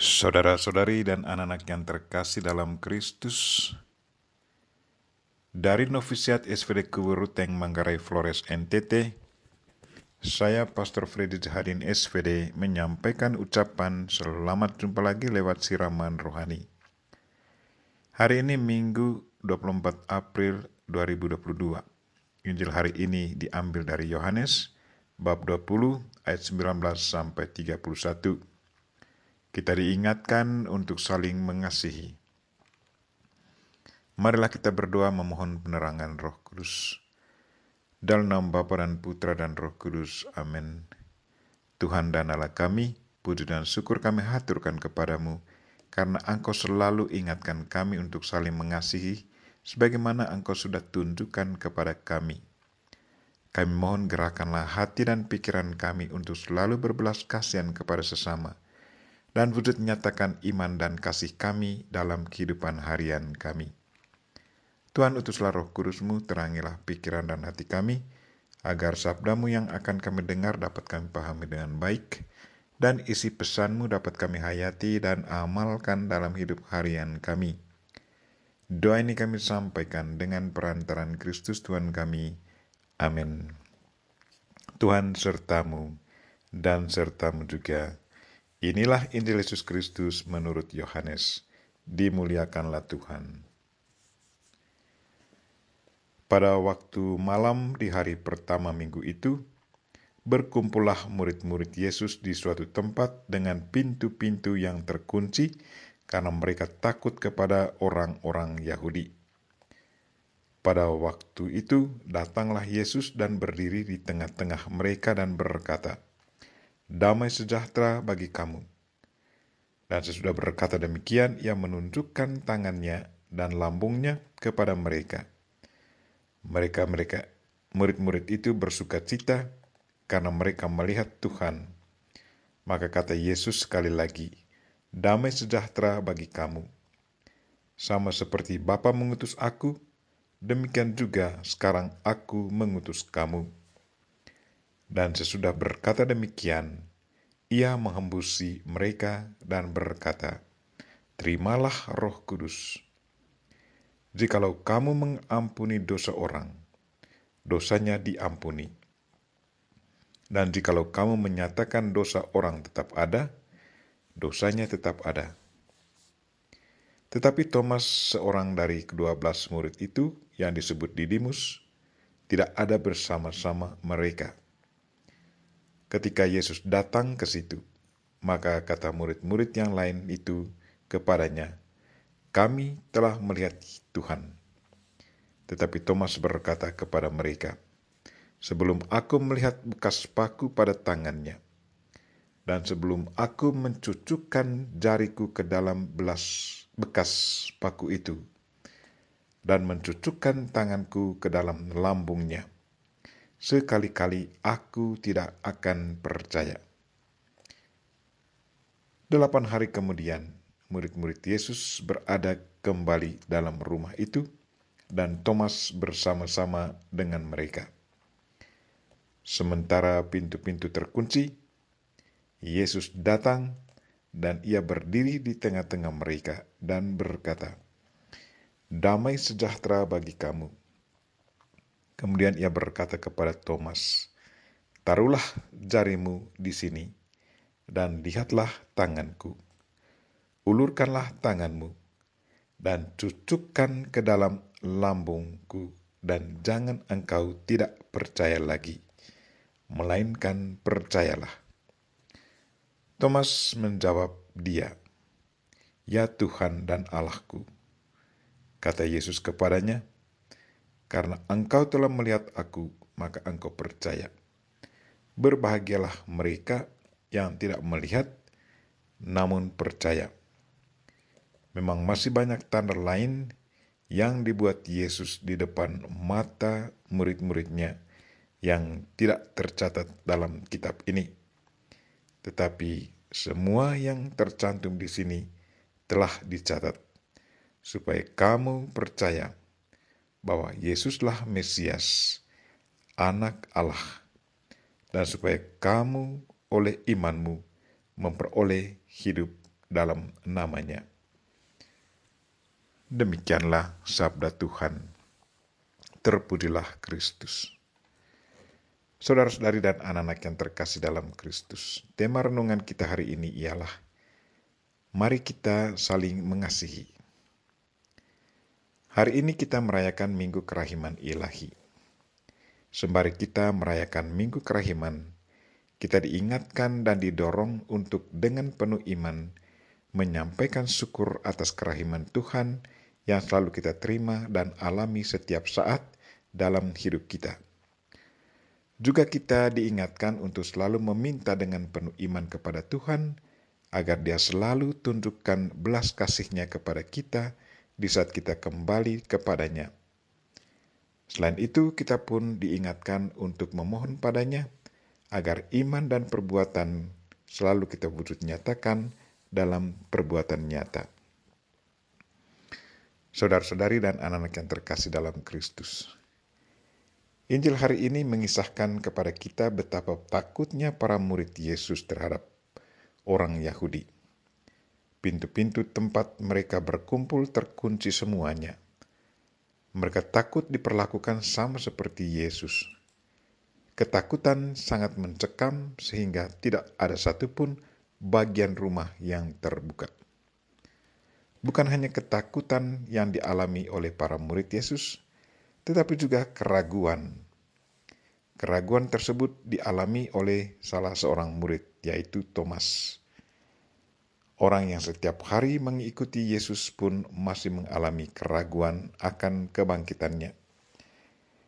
Saudara-saudari dan anak-anak yang terkasih dalam Kristus, dari Novisiat SVD Kuburuteng Manggarai Flores NTT, saya Pastor Freddy Jahadin SVD menyampaikan ucapan selamat jumpa lagi lewat siraman rohani. Hari ini Minggu 24 April 2022. Injil hari ini diambil dari Yohanes bab 20 ayat 19 sampai 31. Kita diingatkan untuk saling mengasihi. Marilah kita berdoa memohon penerangan Roh Kudus. Dalam nama Bapa dan Putra dan Roh Kudus. Amin. Tuhan dan Allah kami, puji dan syukur kami haturkan kepadamu, karena Engkau selalu ingatkan kami untuk saling mengasihi, sebagaimana Engkau sudah tunjukkan kepada kami. Kami mohon gerakanlah hati dan pikiran kami untuk selalu berbelas kasihan kepada sesama, dan wujud nyatakan iman dan kasih kami dalam kehidupan harian kami. Tuhan, utuslah Roh Kudus-Mu, terangilah pikiran dan hati kami, agar sabda-Mu yang akan kami dengar dapat kami pahami dengan baik, dan isi pesan-Mu dapat kami hayati dan amalkan dalam hidup harian kami. Doa ini kami sampaikan dengan perantaran Kristus Tuhan kami. Amin. Tuhan sertamu, dan sertamu juga. Inilah Injil Yesus Kristus menurut Yohanes. Dimuliakanlah Tuhan. Pada waktu malam di hari pertama minggu itu, berkumpullah murid-murid Yesus di suatu tempat dengan pintu-pintu yang terkunci karena mereka takut kepada orang-orang Yahudi. Pada waktu itu datanglah Yesus dan berdiri di tengah-tengah mereka dan berkata, "Damai sejahtera bagi kamu." Dan sesudah berkata demikian, ia menunjukkan tangannya dan lambungnya kepada mereka. Murid-murid itu bersukacita karena mereka melihat Tuhan. Maka kata Yesus sekali lagi, "Damai sejahtera bagi kamu. Sama seperti Bapa mengutus aku, demikian juga sekarang aku mengutus kamu." Dan sesudah berkata demikian, ia menghembusi mereka dan berkata, "Terimalah Roh Kudus. Jikalau kamu mengampuni dosa orang, dosanya diampuni. Dan jikalau kamu menyatakan dosa orang tetap ada, dosanya tetap ada." Tetapi Thomas, seorang dari ke-12 murid itu yang disebut Didimus, tidak ada bersama-sama mereka. Ketika Yesus datang ke situ, maka kata murid-murid yang lain itu kepadanya, "Kami telah melihat Tuhan." Tetapi Thomas berkata kepada mereka, "Sebelum aku melihat bekas paku pada tangannya, dan sebelum aku mencucukkan jariku ke dalam bekas paku itu, dan mencucukkan tanganku ke dalam lambungnya, sekali-kali aku tidak akan percaya." 8 hari kemudian, murid-murid Yesus berada kembali dalam rumah itu, dan Thomas bersama-sama dengan mereka. Sementara pintu-pintu terkunci, Yesus datang dan ia berdiri di tengah-tengah mereka dan berkata, "Damai sejahtera bagi kamu." Kemudian ia berkata kepada Thomas, "Taruhlah jarimu di sini, dan lihatlah tanganku. Ulurkanlah tanganmu, dan cucukkan ke dalam lambungku, dan jangan engkau tidak percaya lagi, melainkan percayalah." Thomas menjawab dia, "Ya Tuhan dan Allahku." Kata Yesus kepadanya, "Karena engkau telah melihat aku, maka engkau percaya. Berbahagialah mereka yang tidak melihat, namun percaya." Memang masih banyak tanda lain yang dibuat Yesus di depan mata murid-muridnya yang tidak tercatat dalam kitab ini. Tetapi semua yang tercantum di sini telah dicatat, supaya kamu percaya bahwa Yesuslah Mesias, Anak Allah, dan supaya kamu oleh imanmu memperoleh hidup dalam namanya. Demikianlah sabda Tuhan. Terpujilah Kristus. Saudara-saudari dan anak-anak yang terkasih dalam Kristus, tema renungan kita hari ini ialah mari kita saling mengasihi. Hari ini kita merayakan Minggu Kerahiman Ilahi. Sembari kita merayakan Minggu Kerahiman, kita diingatkan dan didorong untuk dengan penuh iman menyampaikan syukur atas kerahiman Tuhan yang selalu kita terima dan alami setiap saat dalam hidup kita. Juga kita diingatkan untuk selalu meminta dengan penuh iman kepada Tuhan, agar Dia selalu tunjukkan belas kasih-Nya kepada kita di saat kita kembali kepadanya. Selain itu, kita pun diingatkan untuk memohon padanya, agar iman dan perbuatan selalu kita wujud nyatakan dalam perbuatan nyata. Saudara-saudari dan anak-anak yang terkasih dalam Kristus, Injil hari ini mengisahkan kepada kita betapa takutnya para murid Yesus terhadap orang Yahudi. Pintu-pintu tempat mereka berkumpul terkunci semuanya. Mereka takut diperlakukan sama seperti Yesus. Ketakutan sangat mencekam sehingga tidak ada satupun bagian rumah yang terbuka. Bukan hanya ketakutan yang dialami oleh para murid Yesus, tetapi juga keraguan. Keraguan tersebut dialami oleh salah seorang murid, yaitu Thomas. Orang yang setiap hari mengikuti Yesus pun masih mengalami keraguan akan kebangkitannya.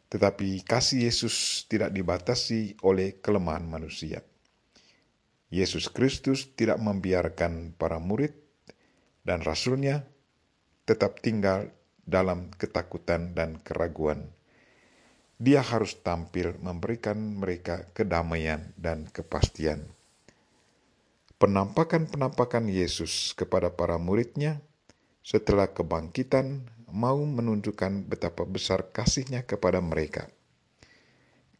Tetapi kasih Yesus tidak dibatasi oleh kelemahan manusia. Yesus Kristus tidak membiarkan para murid dan rasul-Nya tetap tinggal dalam ketakutan dan keraguan. Dia harus tampil memberikan mereka kedamaian dan kepastian. Penampakan-penampakan Yesus kepada para murid-Nya setelah kebangkitan mau menunjukkan betapa besar kasih-Nya kepada mereka.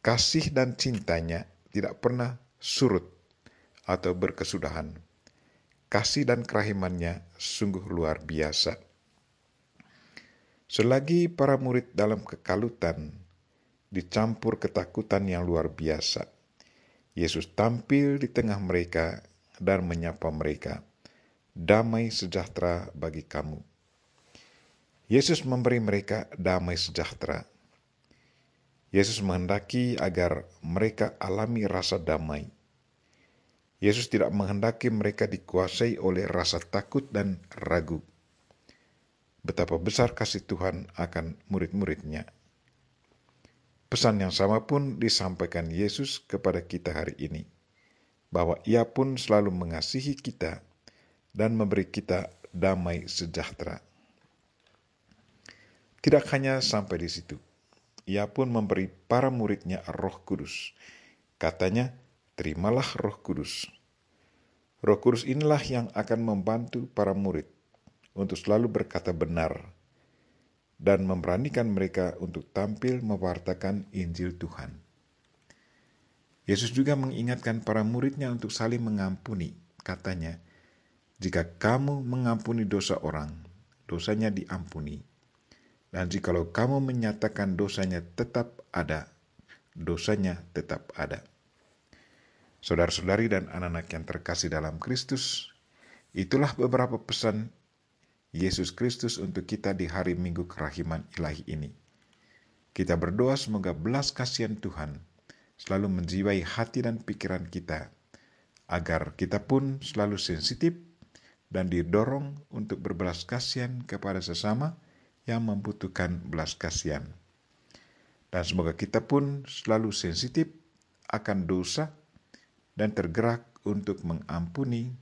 Kasih dan cintanya tidak pernah surut atau berkesudahan. Kasih dan kerahimannya sungguh luar biasa. Selagi para murid dalam kekalutan, dicampur ketakutan yang luar biasa, Yesus tampil di tengah mereka dan menyapa mereka, "Damai sejahtera bagi kamu." Yesus memberi mereka damai sejahtera. Yesus menghendaki agar mereka alami rasa damai. Yesus tidak menghendaki mereka dikuasai oleh rasa takut dan ragu. Betapa besar kasih Tuhan akan murid-murid-Nya. Pesan yang sama pun disampaikan Yesus kepada kita hari ini, bahwa Ia pun selalu mengasihi kita dan memberi kita damai sejahtera. Tidak hanya sampai di situ, Ia pun memberi para murid-Nya Roh Kudus. Katanya, "Terimalah Roh Kudus." Roh Kudus inilah yang akan membantu para murid untuk selalu berkata benar dan memberanikan mereka untuk tampil mewartakan Injil Tuhan. Yesus juga mengingatkan para murid-Nya untuk saling mengampuni. Katanya, "Jika kamu mengampuni dosa orang, dosanya diampuni. Dan jikalau kamu menyatakan dosanya tetap ada, dosanya tetap ada." Saudara-saudari dan anak-anak yang terkasih dalam Kristus, itulah beberapa pesan Yesus Kristus untuk kita di hari Minggu Kerahiman Ilahi ini. Kita berdoa semoga belas kasihan Tuhan selalu menjiwai hati dan pikiran kita, agar kita pun selalu sensitif dan didorong untuk berbelas kasihan kepada sesama yang membutuhkan belas kasihan. Dan semoga kita pun selalu sensitif akan dosa dan tergerak untuk mengampuni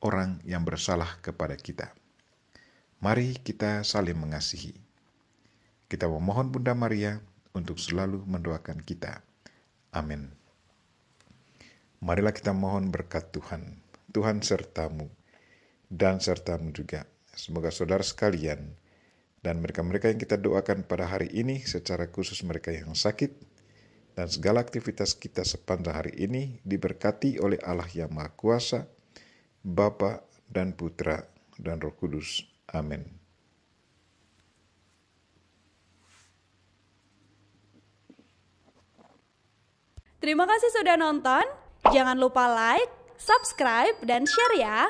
orang yang bersalah kepada kita. Mari kita saling mengasihi. Kita memohon Bunda Maria untuk selalu mendoakan kita. Amin. Marilah kita mohon berkat Tuhan. Tuhan sertamu dan sertamu juga. Semoga saudara sekalian dan mereka-mereka yang kita doakan pada hari ini, secara khusus mereka yang sakit, dan segala aktivitas kita sepanjang hari ini diberkati oleh Allah yang Maha Kuasa, Bapa dan Putra, dan Roh Kudus. Amin. Terima kasih sudah nonton. Jangan lupa like, subscribe, dan share ya.